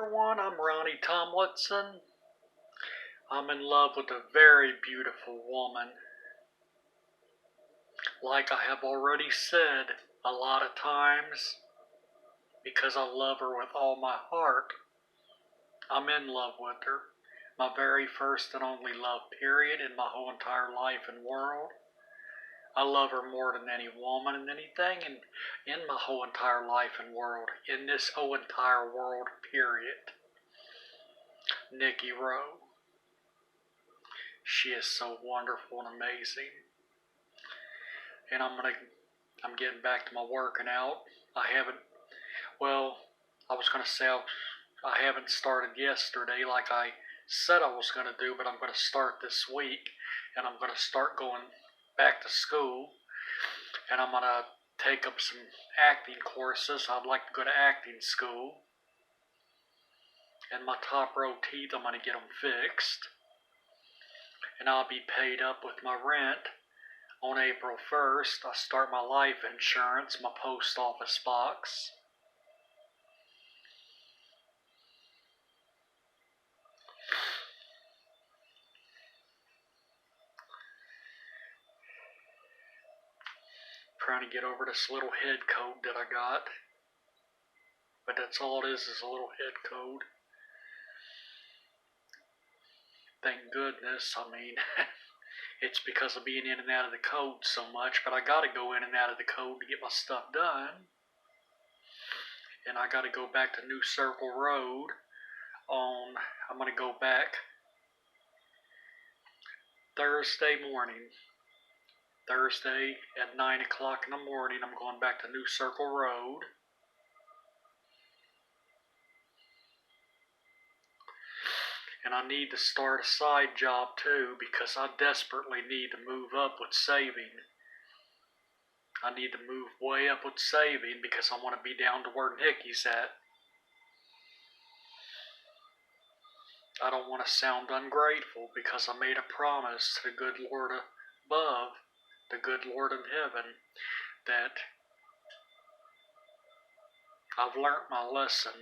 everyone, I'm Ronnie Tomlinson. I'm in love with a very beautiful woman. Like I have already said a lot of times, because I love her with all my heart, I'm in love with her. My very first and only love period in my whole entire life and world. I love her more than any woman and anything in my whole entire life and world. In this whole entire world period. Niki Rowe. She is so wonderful and amazing. And I'm getting back to my working out. I was gonna say I haven't started yesterday like I said I was gonna do, but I'm gonna start this week, and I'm gonna start going back to school, and I'm gonna take up some acting courses. I'd like to go to acting school, and my top row teeth, I'm gonna get them fixed, and I'll be paid up with my rent. On April 1st, I start my life insurance, my post office box. Trying to get over this little head cold that I got. But that's all it is a little head cold. Thank goodness, it's because of being in and out of the cold so much, but I gotta go in and out of the cold to get my stuff done. And I gotta go back to New Circle Road I'm gonna go back Thursday morning. Thursday at 9 o'clock in the morning, I'm going back to New Circle Road. And I need to start a side job too, because I desperately need to move up with saving. I need to move way up with saving because I want to be down to where Niki's at. I don't want to sound ungrateful because I made a promise to the good Lord above, the good Lord in heaven, that I've learnt my lesson.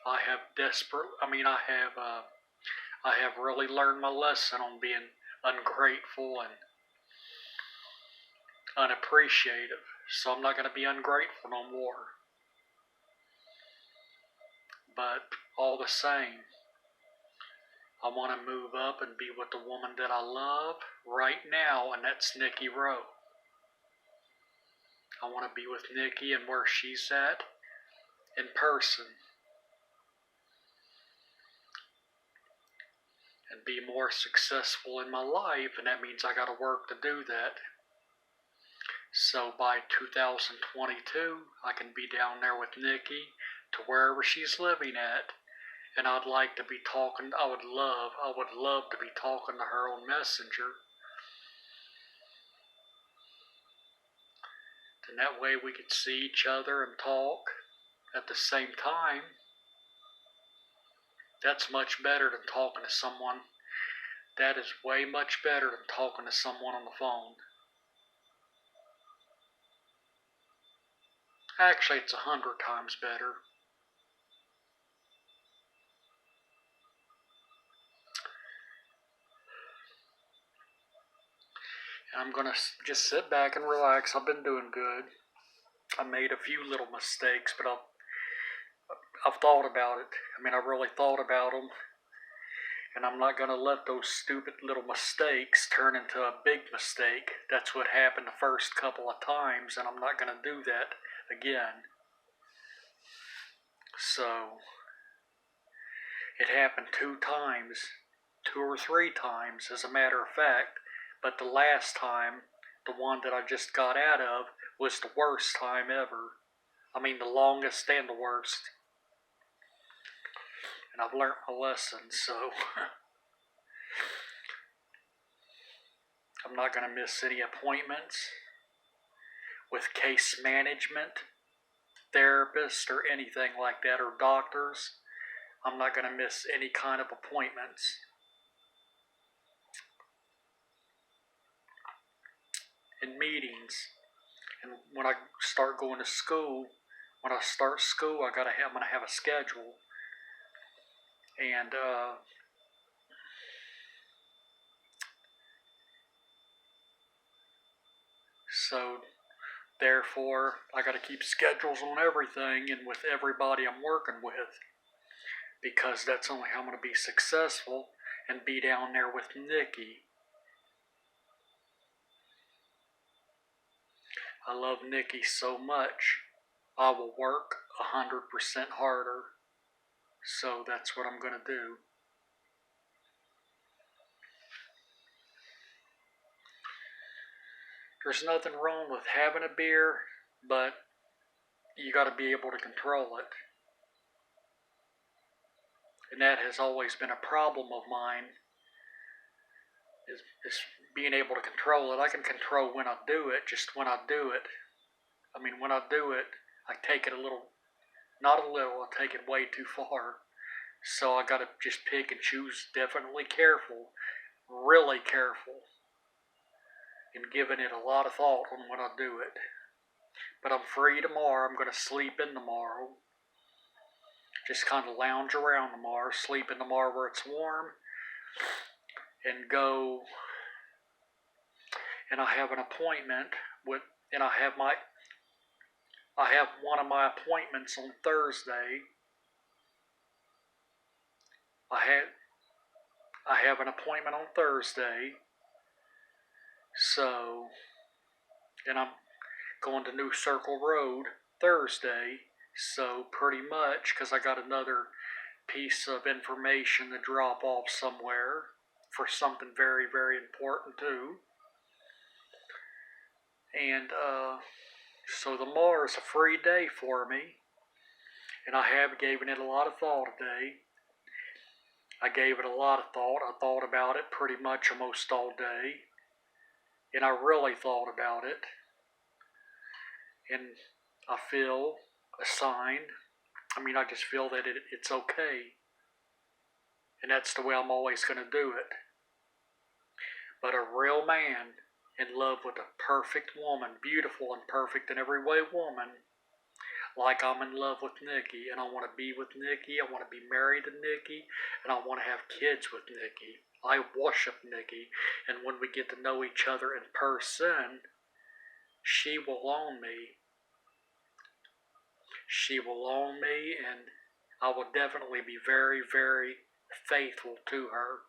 I have really learned my lesson on being ungrateful and unappreciative. So I'm not going to be ungrateful no more. But all the same, I want to move up and be with the woman that I love right now, and that's Niki Rowe. I want to be with Niki and where she's at in person. And be more successful in my life, and that means I got to work to do that. So by 2022, I can be down there with Niki to wherever she's living at, and I'd like to be talking. I would love to be talking to her on Messenger. And that way we could see each other and talk at the same time. That's much better than talking to someone. That is way much better than talking to someone on the phone. Actually, it's 100 times better. And I'm gonna just sit back and relax. I've been doing good. I made a few little mistakes, but I've thought about it. I really thought about them. And I'm not going to let those stupid little mistakes turn into a big mistake. That's what happened the first couple of times, and I'm not going to do that again. So, it happened 2 times, 2 or 3 times as a matter of fact, but the last time, the one that I just got out of, was the worst time ever. The longest and the worst. And I've learned my lesson, so I'm not going to miss any appointments with case management, therapists, or anything like that, or doctors. I'm not going to miss any kind of appointments. And meetings. And when I start going to school, I'm going to have a schedule. And so therefore, I got to keep schedules on everything and with everybody I'm working with, because that's only how I'm going to be successful and be down there with Niki. I love Niki so much, I will work 100% harder. So that's what I'm going to do. There's nothing wrong with having a beer, but you got to be able to control it. And that has always been a problem of mine, is being able to control it. I can control when I do it, just when I do it. I mean, when I do it, I take it a little, not a little, I take it way too far. So I got to just pick and choose, definitely careful, really careful, and giving it a lot of thought on when I do it. But I'm free tomorrow. I'm going to sleep in tomorrow. Just kind of lounge around tomorrow, sleep in tomorrow where it's warm, and go. And I have an appointment with, and I have one of my appointments on Thursday. I have an appointment on Thursday. So, and I'm going to New Circle Road Thursday. So pretty much, because I got another piece of information to drop off somewhere for something very, very important too. And so tomorrow is a free day for me, and I have given it a lot of thought today. I gave it a lot of thought. I thought about it pretty much almost all day, and I really thought about it. And I feel a sign. I just feel that it's okay. And that's the way I'm always going to do it. But a real man in love with a perfect woman, beautiful and perfect in every way woman, like I'm in love with Niki, and I want to be with Niki, I want to be married to Niki, and I want to have kids with Niki. I worship Niki, and when we get to know each other in person, she will own me. She will own me, and I will definitely be very, very faithful to her.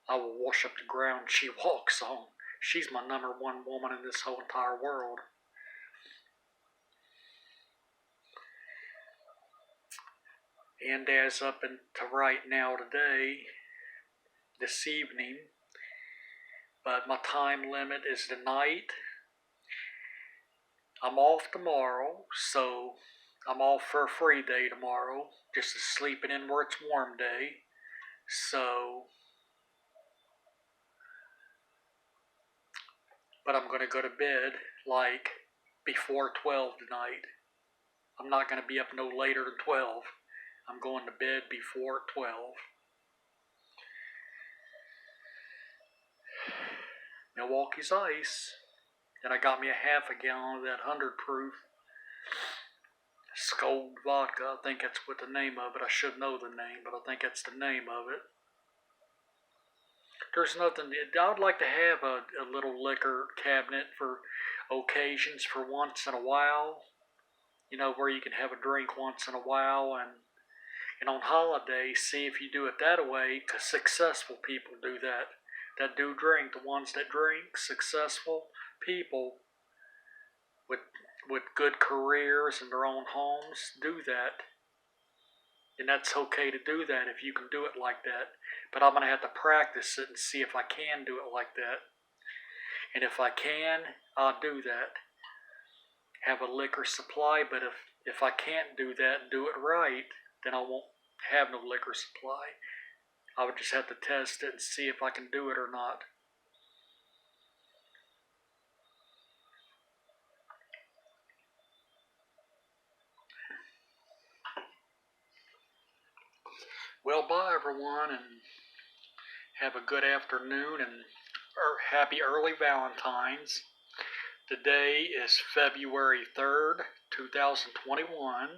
I will worship the ground she walks on. She's my number one woman in this whole entire world. And as up to right now today, this evening, but my time limit is tonight. I'm off tomorrow, so I'm off for a free day tomorrow, just a sleeping in where it's warm day. So, but I'm going to go to bed like before 12 tonight. I'm not going to be up no later than 12. I'm going to bed before 12. Milwaukee's Ice. And I got me a half a gallon of that 100 proof Skold vodka. I think that's what the name of it. I should know the name, but I think that's the name of it. There's nothing. I would like to have a little liquor cabinet for occasions for once in a while. Where you can have a drink once in a while, and on holidays, see if you do it that way, because successful people do that. That do drink, the ones that drink, successful people with good careers and their own homes do that. And that's okay to do that if you can do it like that. But I'm going to have to practice it and see if I can do it like that. And if I can, I'll do that. Have a liquor supply, but if I can't do that and do it right, then I won't have no liquor supply. I would just have to test it and see if I can do it or not. Well, bye everyone, and have a good afternoon, and happy early Valentine's. Today is February 3rd, 2021.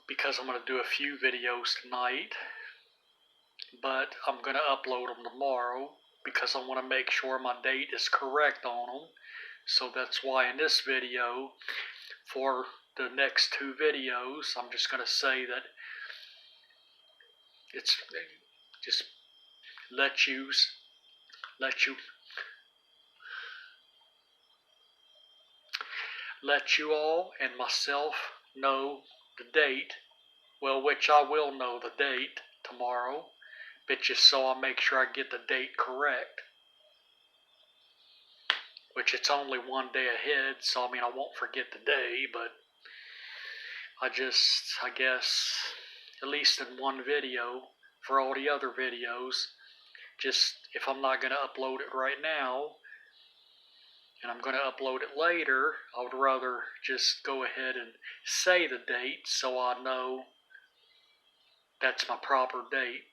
because I'm going to do a few videos tonight, but I'm going to upload them tomorrow because I want to make sure my date is correct on them. So that's why in this video, for the next two videos, I'm just going to say that it's just let you all and myself know the date, well, which I will know the date tomorrow, but just so I make sure I get the date correct, which it's only one day ahead, so I mean I won't forget the day, but I guess, at least in one video, for all the other videos, just if I'm not going to upload it right now, and I'm going to upload it later, I would rather just go ahead and say the date so I know that's my proper date.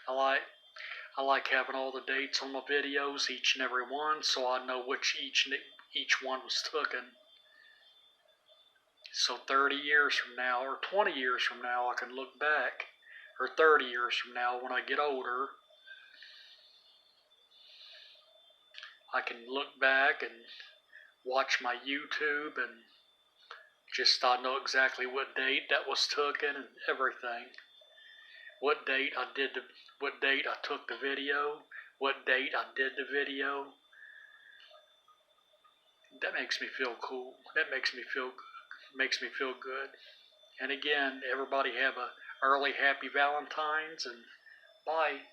I like having all the dates on my videos, each and every one, so I know which each one was taken. So 30 years from now, or 20 years from now, I can look back, or 30 years from now when I get older, I can look back and watch my YouTube and I know exactly what date that was taken and everything. What date I took the video, what date I did the video. That makes me feel cool. That makes me feel good. And again, everybody have a early happy Valentine's, and bye.